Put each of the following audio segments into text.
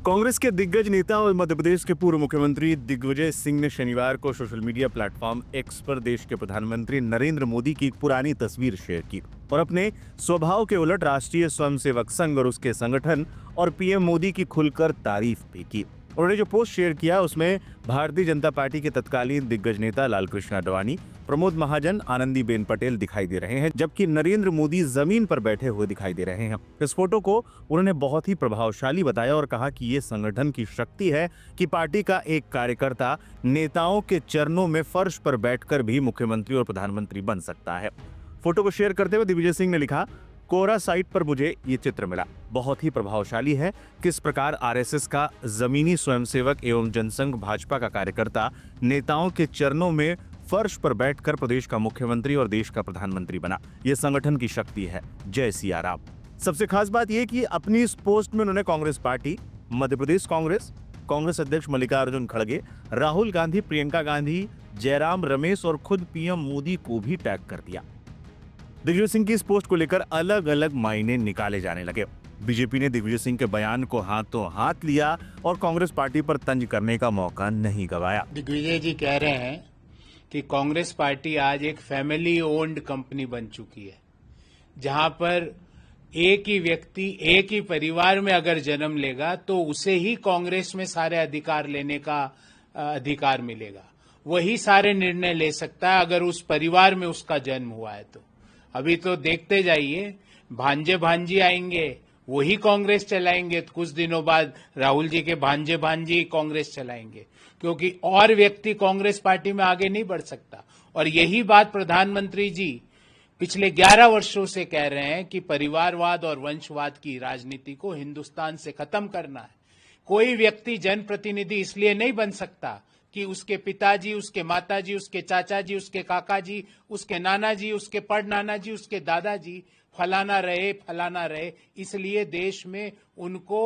कांग्रेस के दिग्गज नेता और मध्य प्रदेश के पूर्व मुख्यमंत्री दिग्विजय सिंह ने शनिवार को सोशल मीडिया प्लेटफॉर्म एक्स पर देश के प्रधानमंत्री नरेंद्र मोदी की एक पुरानी तस्वीर शेयर की और अपने स्वभाव के उलट राष्ट्रीय स्वयंसेवक संघ और उसके संगठन और पीएम मोदी की खुलकर तारीफ भी की। उन्होंने जो पोस्ट शेयर किया उसमें भारतीय जनता पार्टी के तत्कालीन दिग्गज नेता लालकृष्ण आडवाणी, प्रमोद महाजन, आनंदीबेन पटेल दिखाई दे रहे हैं, जबकि नरेंद्र मोदी जमीन पर बैठे हुए दिखाई दे रहे हैं। इस फोटो को उन्होंने बहुत ही प्रभावशाली बताया और कहा कि ये संगठन की शक्ति है कि पार्टी का एक कार्यकर्ता नेताओं के चरणों में फर्श पर बैठकर भी मुख्यमंत्री और प्रधानमंत्री बन सकता है। फोटो को शेयर करते हुए दिग्विजय सिंह ने लिखा, कोरा साइट पर मुझे ये चित्र मिला, बहुत ही प्रभावशाली है। किस प्रकार आरएसएस का जमीनी स्वयंसेवक एवं जनसंघ भाजपा का कार्यकर्ता नेताओं के चरणों में फर्श पर बैठकर प्रदेश का मुख्यमंत्री और देश का प्रधानमंत्री बना। यह संगठन की शक्ति है। जय सिया राम। सबसे खास बात यह कि अपनी इस पोस्ट में उन्होंने कांग्रेस पार्टी, मध्य प्रदेश कांग्रेस अध्यक्ष मल्लिकार्जुन खड़गे, राहुल गांधी, प्रियंका गांधी, जयराम रमेश और खुद पीएम मोदी को भी टैग कर दिया। दिग्विजय सिंह की इस पोस्ट को लेकर अलग अलग मायने निकाले जाने लगे। बीजेपी ने दिग्विजय सिंह के बयान को हाथों हाथ लिया और कांग्रेस पार्टी पर तंज करने का मौका नहीं गंवाया। दिग्विजय जी कह रहे हैं कि कांग्रेस पार्टी आज एक फैमिली ओन्ड कंपनी बन चुकी है, जहां पर एक ही व्यक्ति एक ही परिवार में अगर जन्म लेगा तो उसे ही कांग्रेस में सारे अधिकार लेने का अधिकार मिलेगा। वही सारे निर्णय ले सकता है अगर उस परिवार में उसका जन्म हुआ है तो। अभी तो देखते जाइए, भांजे भांजी आएंगे वही कांग्रेस चलाएंगे, तो कुछ दिनों बाद राहुल जी के भांजे भांजी कांग्रेस चलाएंगे, क्योंकि और व्यक्ति कांग्रेस पार्टी में आगे नहीं बढ़ सकता। और यही बात प्रधानमंत्री जी पिछले 11 वर्षों से कह रहे हैं कि परिवारवाद और वंशवाद की राजनीति को हिंदुस्तान से खत्म करना है। कोई व्यक्ति जनप्रतिनिधि इसलिए नहीं बन सकता कि उसके पिताजी, उसके माताजी, उसके चाचा जी, उसके काका जी, उसके नाना जी, उसके पड़नाना जी, उसके दादाजी फलाना रहे, इसलिए देश में उनको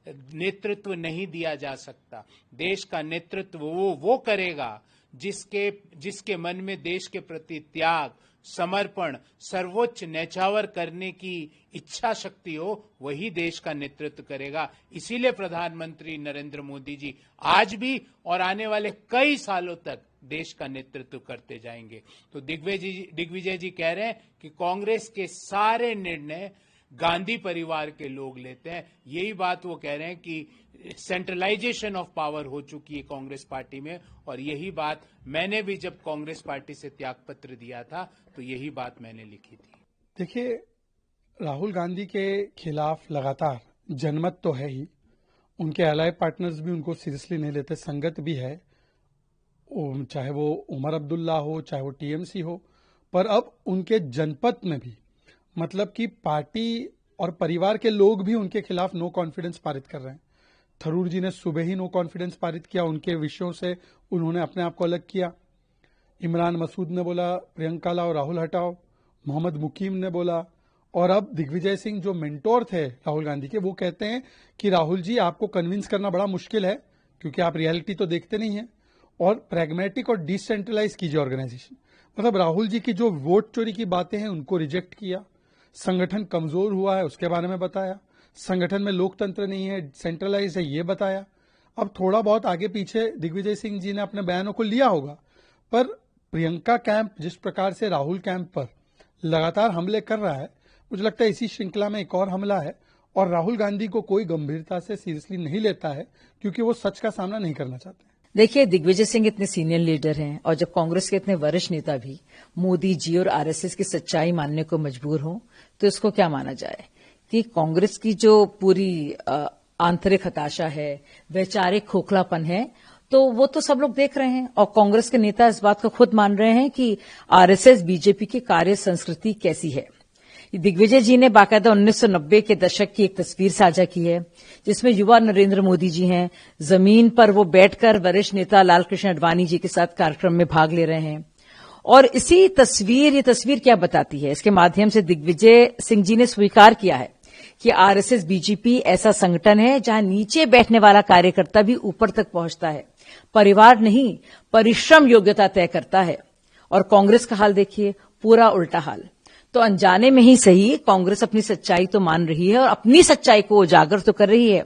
नेतृत्व नहीं दिया जा सकता। देश का नेतृत्व वो करेगा जिसके मन में देश के प्रति त्याग, समर्पण, सर्वोच्च न्यौछावर करने की इच्छा शक्ति हो, वही देश का नेतृत्व करेगा। इसीलिए प्रधानमंत्री नरेंद्र मोदी जी आज भी और आने वाले कई सालों तक देश का नेतृत्व करते जाएंगे। तो दिग्विजय जी कह रहे हैं कि कांग्रेस के सारे निर्णय गांधी परिवार के लोग लेते हैं। यही बात वो कह रहे हैं कि सेंट्रलाइजेशन ऑफ पावर हो चुकी है कांग्रेस पार्टी में, और यही बात मैंने भी जब कांग्रेस पार्टी से त्यागपत्र दिया था तो यही बात मैंने लिखी थी। देखिए, राहुल गांधी के खिलाफ लगातार जनमत तो है ही, उनके अलाय पार्टनर्स भी उनको सीरियसली नहीं लेते, संगत भी है, चाहे वो उमर अब्दुल्ला हो, चाहे वो टीएमसी हो। पर अब उनके जनपद में भी, मतलब कि पार्टी और परिवार के लोग भी उनके खिलाफ नो कॉन्फिडेंस पारित कर रहे हैं। थरूर जी ने सुबह ही नो कॉन्फिडेंस पारित किया, उनके विषयों से उन्होंने अपने आप को अलग किया। इमरान मसूद ने बोला प्रियंका लाओ, राहुल हटाओ। मोहम्मद मुकीम ने बोला, और अब दिग्विजय सिंह जो मेंटोर थे राहुल गांधी के, वो कहते हैं कि राहुल जी आपको कन्विंस करना बड़ा मुश्किल है क्योंकि आप रियलिटी तो देखते नहीं है, और प्रैग्मेटिक और डिसेंट्रलाइज कीजिए ऑर्गेनाइजेशन। मतलब राहुल जी की जो वोट चोरी की बातें हैं उनको रिजेक्ट किया, संगठन कमजोर हुआ है उसके बारे में बताया, संगठन में लोकतंत्र नहीं है, सेंट्रलाइज है, ये बताया। अब थोड़ा बहुत आगे पीछे दिग्विजय सिंह जी ने अपने बयानों को लिया होगा, पर प्रियंका कैंप जिस प्रकार से राहुल कैंप पर लगातार हमले कर रहा है, मुझे लगता है इसी श्रृंखला में एक और हमला है, और राहुल गांधी को कोई गंभीरता से सीरियसली नहीं लेता है क्योंकि वो सच का सामना नहीं करना चाहते। देखिए, दिग्विजय सिंह इतने सीनियर लीडर हैं, और जब कांग्रेस के इतने वरिष्ठ नेता भी मोदी जी और आरएसएस की सच्चाई मानने को मजबूर हों, तो इसको क्या माना जाए कि कांग्रेस की जो पूरी आंतरिक हताशा है, वैचारिक खोखलापन है, तो वो तो सब लोग देख रहे हैं, और कांग्रेस के नेता इस बात को खुद मान रहे हैं कि आरएसएस बीजेपी की कार्य संस्कृति कैसी है। दिग्विजय जी ने बाकायदा 1990 के दशक की एक तस्वीर साझा की है, जिसमें युवा नरेंद्र मोदी जी हैं, जमीन पर वो बैठकर वरिष्ठ नेता लालकृष्ण आडवाणी जी के साथ कार्यक्रम में भाग ले रहे हैं। और ये तस्वीर क्या बताती है? इसके माध्यम से दिग्विजय सिंह जी ने स्वीकार किया है कि आरएसएस बीजेपी ऐसा संगठन है जहां नीचे बैठने वाला कार्यकर्ता भी ऊपर तक पहुंचता है, परिवार नहीं परिश्रम योग्यता तय करता है। और कांग्रेस का हाल देखिए, पूरा उल्टा हाल। तो अनजाने में ही सही कांग्रेस अपनी सच्चाई तो मान रही है और अपनी सच्चाई को उजागर तो कर रही है।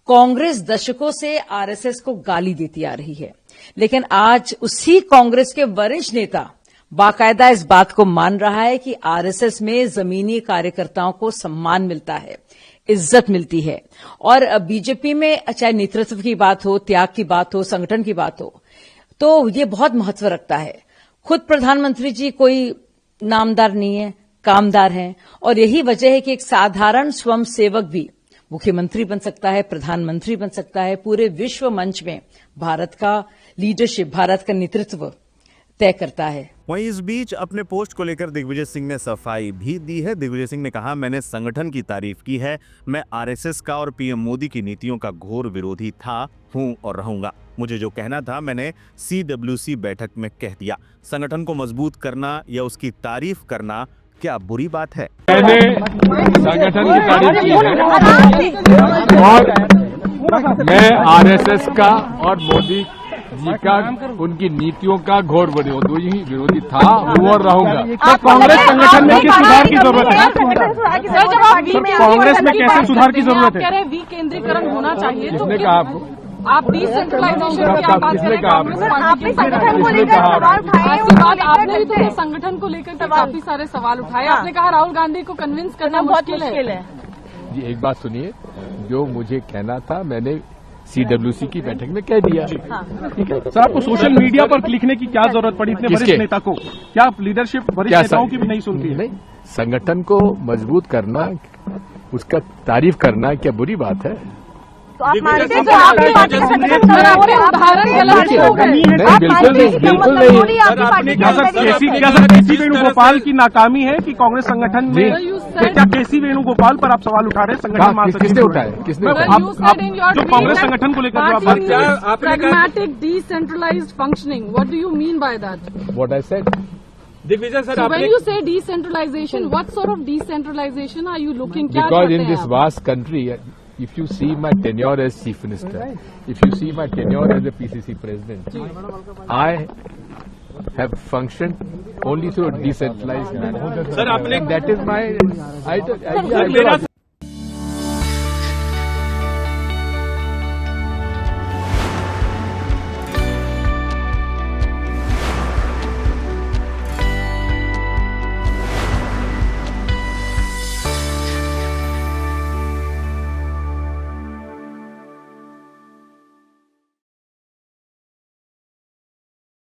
कांग्रेस दशकों से आरएसएस को गाली देती आ रही है, लेकिन आज उसी कांग्रेस के वरिष्ठ नेता बाकायदा इस बात को मान रहा है कि आरएसएस में जमीनी कार्यकर्ताओं को सम्मान मिलता है, इज्जत मिलती है। और बीजेपी में चाहे नेतृत्व की बात हो, त्याग की बात हो, संगठन की बात हो, तो ये बहुत महत्व रखता है। खुद प्रधानमंत्री जी कोई नामदार नहीं है, कामदार हैं, और यही वजह है कि एक साधारण स्वयंसेवक भी मुख्यमंत्री बन सकता है, प्रधानमंत्री बन सकता है, पूरे विश्व मंच में भारत का लीडरशिप, भारत का नेतृत्व तय करता है। वहीं इस बीच अपने पोस्ट को लेकर दिग्विजय सिंह ने सफाई भी दी है। दिग्विजय सिंह ने कहा, मैंने संगठन की तारीफ की है, मैं आरएसएस का और पीएम मोदी की नीतियों का घोर विरोधी था, हूं और रहूंगा। मुझे जो कहना था मैंने CWC बैठक में कह दिया। संगठन को मजबूत करना या उसकी तारीफ करना क्या बुरी बात है? मैंने संगठन की तारीफ की है और मैं आरएसएस का और मोदी जी का, उनकी नीतियों का घोर विरोधी था, हूं और रहूंगा। कांग्रेस संगठन में किस सुधार की जरूरत है? कांग्रेस में कैसे सुधार की जरूरत है? विकेंद्रीकरण होना चाहिए। किसने कहा आपको? आप डिसेंट्रलाइजेशन की आप बात किसने करें, कहा? कांग्रेस पार्टी के संगठन को लेकर सवाल उठाए। आपकी बात, आपने भी तो संगठन को लेकर के काफी सारे सवाल उठाए। आपने कहा राहुल गांधी को कन्विंस करना बहुत मुश्किल है। जी एक बात सुनिए, जो मुझे कहना था मैंने CWC की बैठक में कह दिया। ठीक है सर, आपको सोशल मीडिया पर लिखने की क्या जरूरत पड़ी इतने वरिष्ठ नेता को? क्या लीडरशिप वरिष्ठ नेताओं की भी नहीं सुनती है? नहीं, संगठन को मजबूत करना, उसका तारीफ करना क्या बुरी बात है? तो आप मानते हैं कि आपकी पार्टी का संगठन उदाहरण गलत हो गए? नहीं, बिल्कुल नहीं। क्या सर केसी वेणुगोपाल की नाकामी है कि कांग्रेस संगठन में? क्या केसी वेणुगोपाल पर आप सवाल उठा रहे हैं? संगठन किसने उठाया? किसने उठाया? जो कांग्रेस संगठन को लेकर जो आप बात कर रहे हैं, pragmatic decentralized functioning, what do you mean by that? What I said. So when you say decentralization, what sort of decentralization are you looking? क्या Because चाहते in हैं this आप? vast country, if you see my tenure as chief minister, if you see my tenure as a PCC president, I have functioned only through a decentralized manner. Sir आपने That is my.